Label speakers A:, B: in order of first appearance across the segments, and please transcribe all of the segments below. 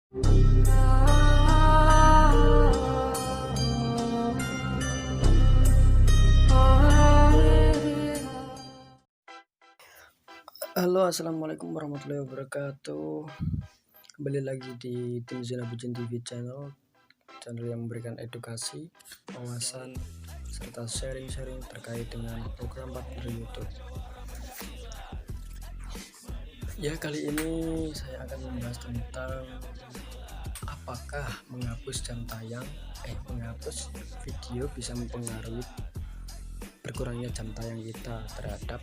A: Halo, assalamualaikum warahmatullahi wabarakatuh. Kembali lagi di tim Zona Bujen TV channel yang memberikan edukasi, wawasan, serta sharing-sharing terkait dengan program partner YouTube. Ya, kali ini saya akan membahas tentang apakah menghapus menghapus video bisa mempengaruhi berkurangnya jam tayang kita terhadap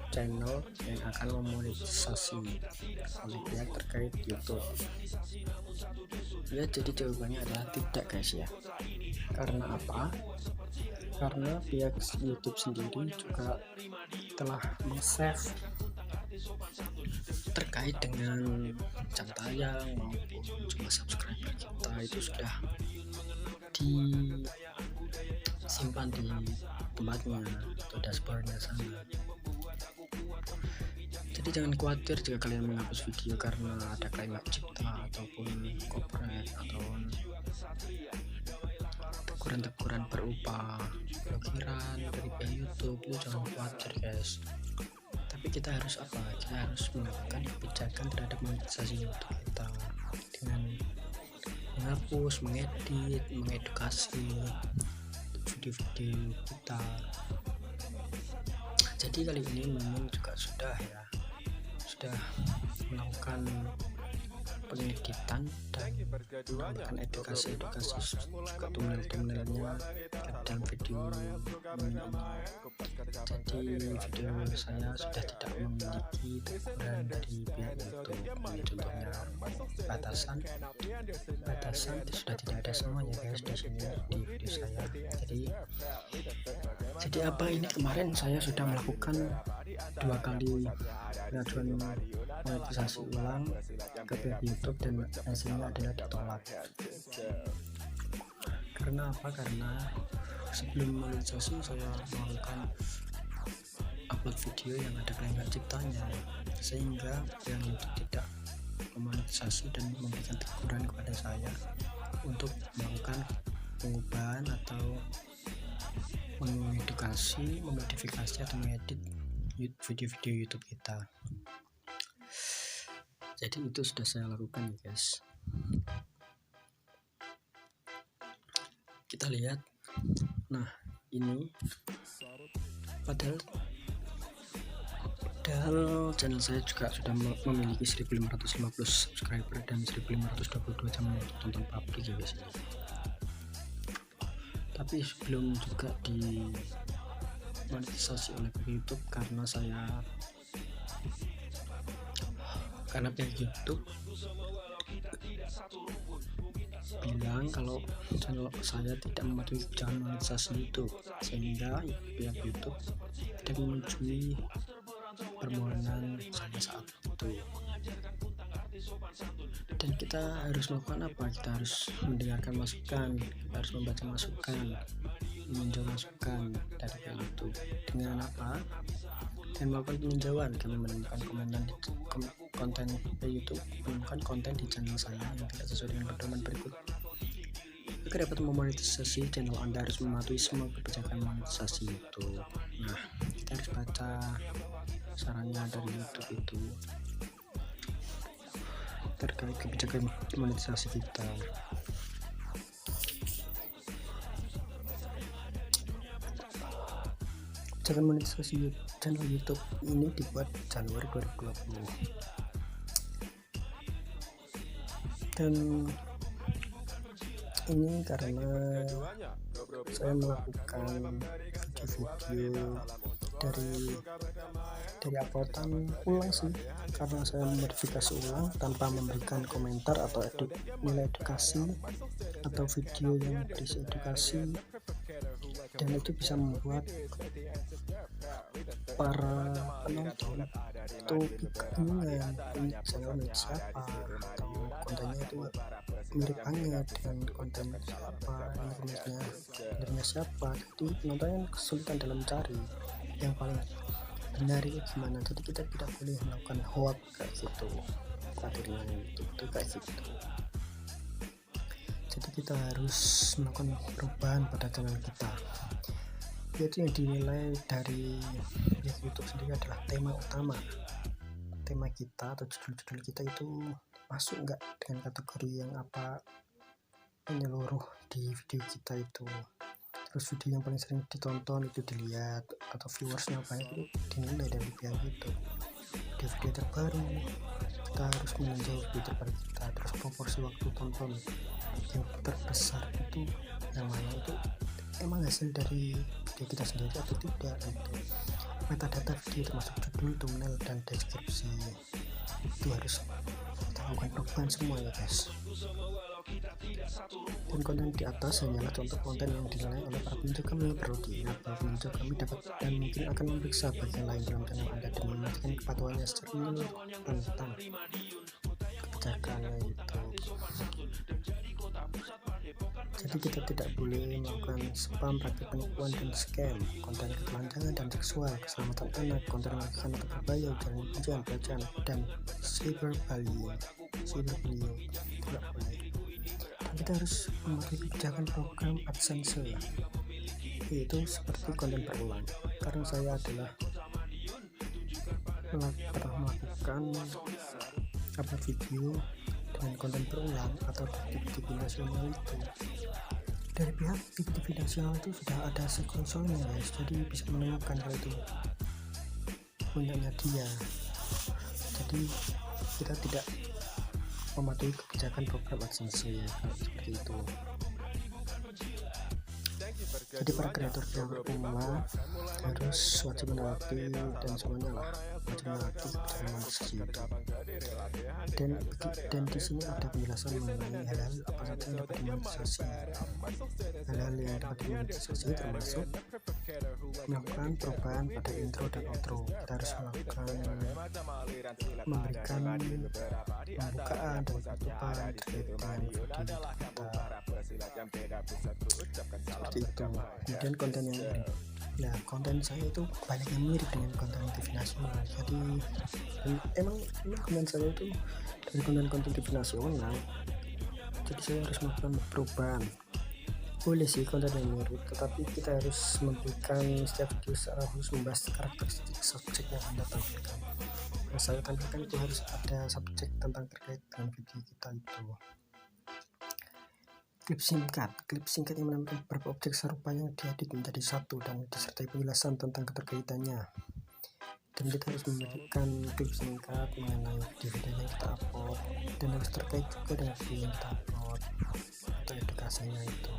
A: channel yang akan memonetisasi oleh pihak terkait YouTube. Ya, jadi jawabannya adalah tidak, guys, ya. Karena apa? Karena pihak YouTube sendiri juga telah meng-save terkait dengan jam tayang maupun jumlah subscriber kita itu sudah disimpan di tempatnya atau dashboardnya sana. Jadi jangan khawatir jika kalian menghapus video karena ada klaim hak cipta ataupun copyright atau teguran-teguran berupa blokiran dari pihak YouTube. Itu jangan khawatir, guys. Tapi kita harus apa? Kita harus melakukan kebijakan terhadap monetisasi YouTube kita dengan menghapus, mengedit, mengedukasi video-video kita. Jadi kali ini Mimin juga sudah melakukan pengeditan dan melakukan edukasi juga thumbnailnya dalam video ini. Jadi video saya sudah tidak memiliki teguran dari pihak YouTube. Contohnya batasan sudah tidak ada semuanya, guys, di sini di video saya. Jadi apa ini, kemarin saya sudah melakukan 2 kali pengajuan monetisasi ulang ke pihak YouTube dan hasilnya adalah ditolak. Karena apa? Karena sebelum monetisasi saya melakukan upload video yang ada klaim hak ciptanya, sehingga pihak YouTube tidak memonetisasi dan memberikan teguran kepada saya untuk melakukan pengubahan atau mengedukasi, memodifikasi atau mengedit video-video YouTube kita. Jadi itu sudah saya lakukan, ya, guys. Kita lihat. Nah, ini padahal channel saya juga sudah memiliki 1550 subscriber dan 1522 jam tonton publik, ya, guys. Tapi sebelum juga di monetisasi oleh YouTube karena pihak YouTube bilang kalau channel saya tidak mematuhi kebijakan monetisasi YouTube, sehingga pihak YouTube tidak menyetujui permohonan saya saat itu. Dan kita harus melakukan apa? Kita harus mendengarkan masukan, kita harus membaca masukan, meninjau masukan dari pihak YouTube. Dengan apa? Dan melakukan peninjauan, kami menemukan konten YouTube, menemukan konten di channel saya yang tidak sesuai dengan pedoman berikut. Agar dapat memonetisasi channel Anda harus mematuhi semua kebijakan monetisasi YouTube. Nah, kita harus baca sarannya dari YouTube itu terkait kebijakan monetisasi kita. Kebijakan monetisasi channel YouTube ini dibuat Januari 2020 dan ini karena saya melakukan video dari uploadan ulang sih, karena saya modifikasi ulang tanpa memberikan komentar atau nilai edukasi atau video yang berisi edukasi, dan itu bisa membuat para penonton itu kebingungan ini channel siapa atau kontennya itu mirip banget dengan konten siapa, ini siapa. Jadi penonton kesulitan dalam mencari yang paling benar itu gimana. Jadi kita tidak boleh melakukan hoax kayak gitu. khawatirnya itu kayak gitu. Jadi kita harus melakukan perubahan pada channel kita, yaitu yang dinilai dari YouTube sendiri adalah tema utama. Tema kita atau judul-judul kita itu masuk nggak dengan kategori yang apa menyeluruh di video kita itu. Terus video yang paling sering ditonton itu dilihat atau viewersnya banyak itu dinilai dari pihak YouTube. Video terbaru kita harus meninjau video terbaru kita. Terus proporsi waktu tonton yang terbesar itu yang mana itu emang hasil dari video kita sendiri atau tidak. Itu metadata video termasuk judul, thumbnail, dan deskripsi itu harus kita lakukan perubahan semua ya guys. Dan konten di atas hanyalah contoh konten yang dinilai oleh para penunjuk kami. Perlu diingat bahwa penunjuk kami dapat dan mungkin akan memeriksa bagian lain dalam channel Anda dan memastikan kepatuhannya secara menyeluruh tentang kebijakannya itu. Jadi kita tidak boleh melakukan spam, praktik penipuan dan scam, konten ketelanjangan dan seksual, keselamatan anak, konten membagikan atau berbahaya, ujaran kebencian, pelecehan, dan cyberbullying tidak boleh. Dan kita harus mematuhi kebijakan program AdSense, yaitu seperti konten berulang. Karena saya adalah pernah melakukan video dengan konten berulang atau TV nasional itu. Dari pihak TV nasional itu sudah ada konsolnya guys, jadi bisa menemukan kalau itu punyanya dia. Jadi kita tidak mematuhi kebijakan program AdSense ya, seperti itu. Jadi para kreator yang pemula harus wajib menaati dan semuanya lah wajib menaati kebijakan monetisasi itu. Dan di sini ada penjelasan mengenai hal-hal apa saja yang dapat dimonetisasi. Hal-hal yang dapat dimonetisasi termasuk melakukan perubahan pada intro dan outro. Kita harus memberikan pembukaan dan penutupan terkait dengan video kita. Seperti itu. Kemudian konten yang mirip. Nah, konten saya itu banyak yang mirip dengan konten TV nasional. Jadi emang konten saya itu dari konten TV nasional. Jadi saya harus melakukan perubahan. Boleh sih konten yang mirip, tetapi kita harus memberikan setiap video secara khusus membahas karakteristik subjek yang Anda tampilkan. Yang saya tampilkan itu harus ada subjek tentang terkait dengan video kita itu. Klip singkat yang menampilkan beberapa objek serupa yang diedit menjadi satu dan disertai penjelasan tentang keterkaitannya. Dan kita harus memberikan klip singkat mengenai video yang kita upload dan harus terkait juga dengan video yang kita upload atau edukasinya itu.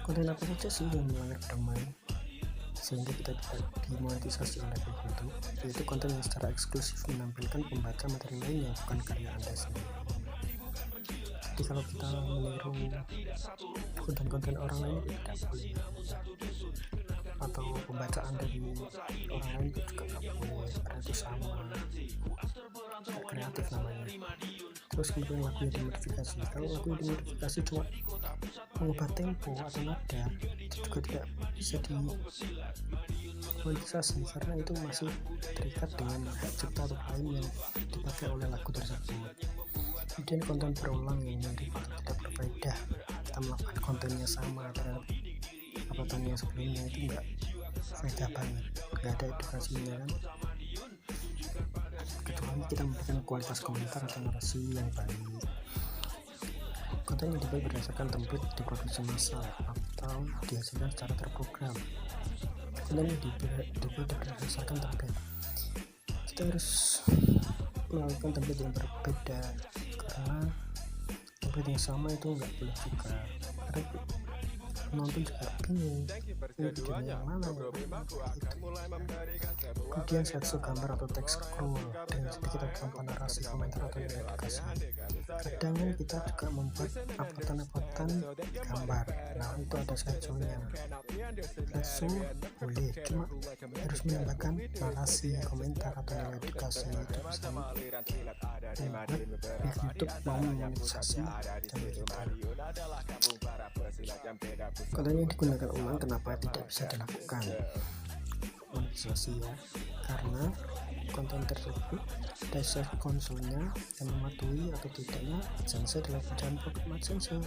A: Konten apa saja sih yang melanggar domain sehingga kita bisa dimonetisasi oleh YouTube, yaitu konten yang secara eksklusif menampilkan pembaca materi lain yang bukan karya Anda sendiri. Jadi kalau kita meniru konten-konten orang lain itu tidak boleh, atau pembacaan dari orang lain itu juga tidak boleh, karena itu sama, tidak kreatif namanya. Terus kemudian lagunya dimodifikasi. Kalau lagunya dimodifikasi cuma mengubah tempo atau nada, itu juga tidak bisa dimonetisasi karena itu masih terikat dengan hak cipta atau lain yang dipakai oleh lagu tersebut. Kemudian konten berulang yang mirip atau tidak berfaedah, kita melakukan kontennya sama terhadap uploadan yang sebelumnya, itu enggak faedah banget, enggak ada edukasinya kan, kecuali kita memberikan kualitas komentar atau narasi yang baik. Konten yang dibuat berdasarkan template diproduksi massal atau dihasilkan secara terprogram. Konten yang dibuat berdasarkan template, kita harus melakukan template yang berbeda karena template yang sama itu nggak boleh juga, karena penonton juga bingung videonya yang mana gitu. Kemudian slideshow gambar atau teks scroll dengan sedikit tanpa narasi, komentar atau edukasi. Kadang kita juga membuat uploadan gambar, nah itu ada slideshow-nya. Slideshow boleh, cuma harus menambahkan narasi, komentar atau edukasi. Itu bisa membuat YouTube mau memonetisasi channel kita. Konten yang digunakan ulang kenapa tidak bisa dilakukan? monetisasi ya, karena konten tersebut ada search konsolnya dan mematuhi atau tidaknya AdSense dalam pencarian program AdSense.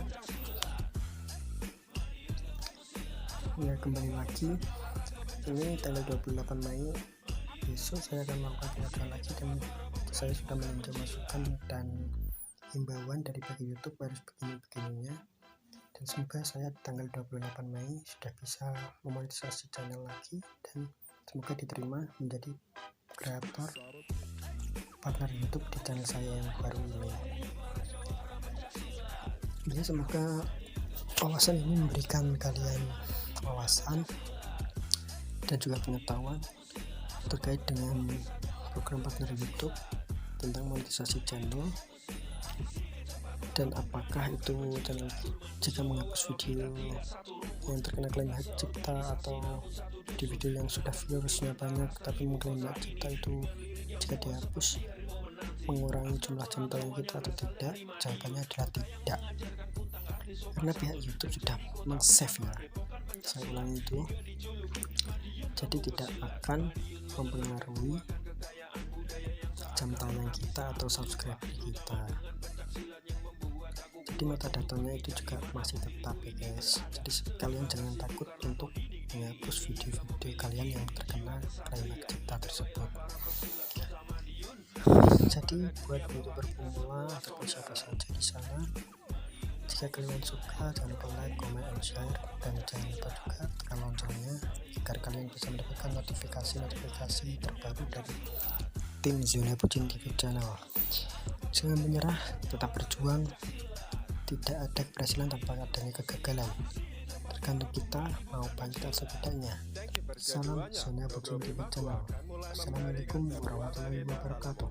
A: Ya, kembali lagi, ini tanggal 28 Mei, besok saya akan melakukan tindakan lagi dan saya sudah meninjau masukan dan himbauan dari pihak YouTube harus begini-begininya, dan semoga saya tanggal 28 Mei sudah bisa memonetisasi channel lagi dan semoga diterima menjadi kreator partner YouTube di channel saya yang baru ini. Ya, semoga wawasan ini memberikan kalian wawasan dan juga pengetahuan terkait dengan program partner YouTube tentang monetisasi channel, dan apakah itu channel jika menghapus video yang terkena klaim hak cipta, atau di video yang sudah viewersnya banyak tapi mengklaim hak cipta itu jika dihapus mengurangi jumlah jam tayang kita atau tidak. Jawabannya adalah tidak, karena pihak YouTube sudah meng-save ya. Saya ulangi itu, jadi tidak akan mempengaruhi jam tayang kita atau subscriber kita. Jadi metadatanya itu juga masih tetap ya guys. Jadi kalian jangan takut untuk menghapus video-video kalian yang terkena klaim hak cipta tersebut. Jadi buat youtuber pemula ataupun siapa saja di sana, jika kalian suka jangan lupa like, comment, and share, dan jangan lupa juga tekan loncengnya agar kalian bisa mendapatkan notifikasi terbaru dari tim Zona Bucin TV channel. Jangan menyerah, tetap berjuang. Tidak ada keberhasilan tanpa adanya kegagalan. Tergantung kita mau bangkit atau tidaknya. Salam Zona Bucin TV channel. Assalamualaikum warahmatullahi wabarakatuh.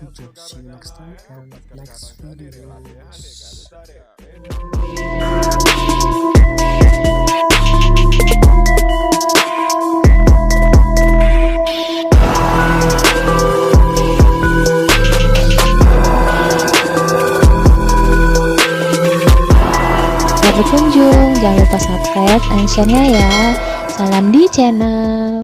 A: Good, see you next time and next videos.
B: Berkunjung, jangan lupa subscribe and share-nya ya. Salam di channel.